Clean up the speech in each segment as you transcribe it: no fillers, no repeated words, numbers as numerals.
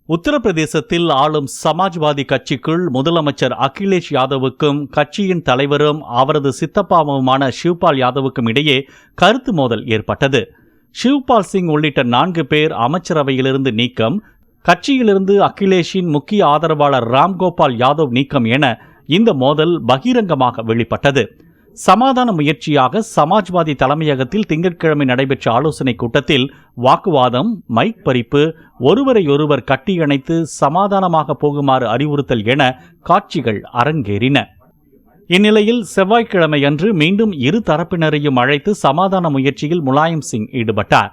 உத்தரப்பிரதேசத்தில் ஆளும் சமாஜ்வாதி கட்சிக்குள் முதலமைச்சர் அகிலேஷ் யாதவுக்கும் கட்சியின் தலைவரும் அவரது சித்தப்பாவுமான ஷிவ்பால் யாதவுக்கும் இடையே கருத்து மோதல் ஏற்பட்டது. ஷிவ்பால் சிங் உள்ளிட்ட 4 பேர் அமைச்சரவையிலிருந்து நீக்கம், கட்சியிலிருந்து அகிலேஷின் முக்கிய ஆதரவாளர் ராம்கோபால் யாதவ் நீக்கம் என இந்த மோதல் பகிரங்கமாக வெளிப்பட்டது. சமாதான முயற்சியாக சமாஜ்வாதி தலைமையகத்தில் திங்கட்கிழமை நடைபெற்ற ஆலோசனைக் கூட்டத்தில் வாக்குவாதம், மைக் பறிப்பு, ஒருவரையொருவர் கட்டியணைத்து சமாதானமாக போகுமாறு அறிவுறுத்தல் என காட்சிகள் அரங்கேறின. இந்நிலையில் செவ்வாய்க்கிழமை அன்று மீண்டும் இரு தரப்பினரையும் அழைத்து சமாதான முயற்சியில் முலாயம் சிங் ஈடுபட்டார்.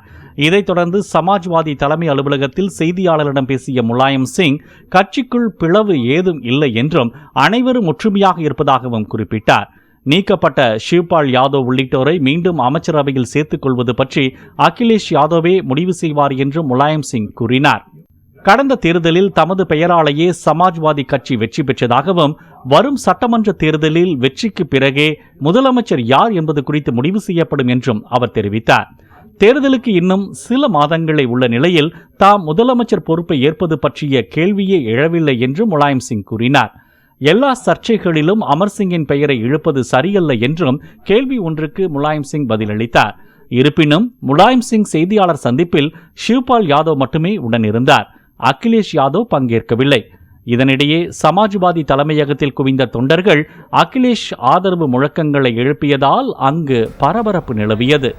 இதைத் தொடர்ந்து சமாஜ்வாதி தலைமை அலுவலகத்தில் செய்தியாளர்களிடம் பேசிய முலாயம் சிங் கட்சிக்குள் பிளவு ஏதும் இல்லை என்றும் அனைவரும் ஒற்றுமையாக இருப்பதாகவும் குறிப்பிட்டார். நீக்கப்பட்ட ஷிவ்பால் யாதவ் உள்ளிட்டோரை மீண்டும் அமைச்சரவையில் சேர்த்துக் கொள்வது பற்றி அகிலேஷ் யாதவே முடிவு செய்வார் என்றும் முலாயம் சிங் கூறினார். கடந்த தேர்தலில் தமது பெயராலேயே சமாஜ்வாதி கட்சி வெற்றி பெற்றதாகவும், வரும் சட்டமன்ற தேர்தலில் வெற்றிக்கு பிறகே முதலமைச்சர் யார் என்பது குறித்து முடிவு செய்யப்படும் என்றும் அவர் தெரிவித்தார். தேர்தலுக்கு இன்னும் சில மாதங்களே உள்ள நிலையில் தாம் முதலமைச்சர் பொறுப்பை ஏற்பது பற்றிய கேள்வியே எழவில்லை என்றும் முலாயம் சிங் கூறினார். எல்லா சர்ச்சைகளிலும் அமர்சிங்கின் பெயரை இழுப்பது சரியல்ல என்றும் கேள்வி ஒன்றுக்கு முலாயம் சிங் பதிலளித்தார். இருப்பினும் முலாயம் சிங் செய்தியாளர் சந்திப்பில் ஷிவ்பால் யாதவ் மட்டுமே உடனிருந்தார். அகிலேஷ் யாதவ் பங்கேற்கவில்லை. இதனிடையே சமாஜ்வாதி தலைமையகத்தில் குவிந்த தொண்டர்கள் அகிலேஷ் ஆதரவு முழக்கங்களை எழுப்பியதால் அங்கு பரபரப்பு நிலவியது.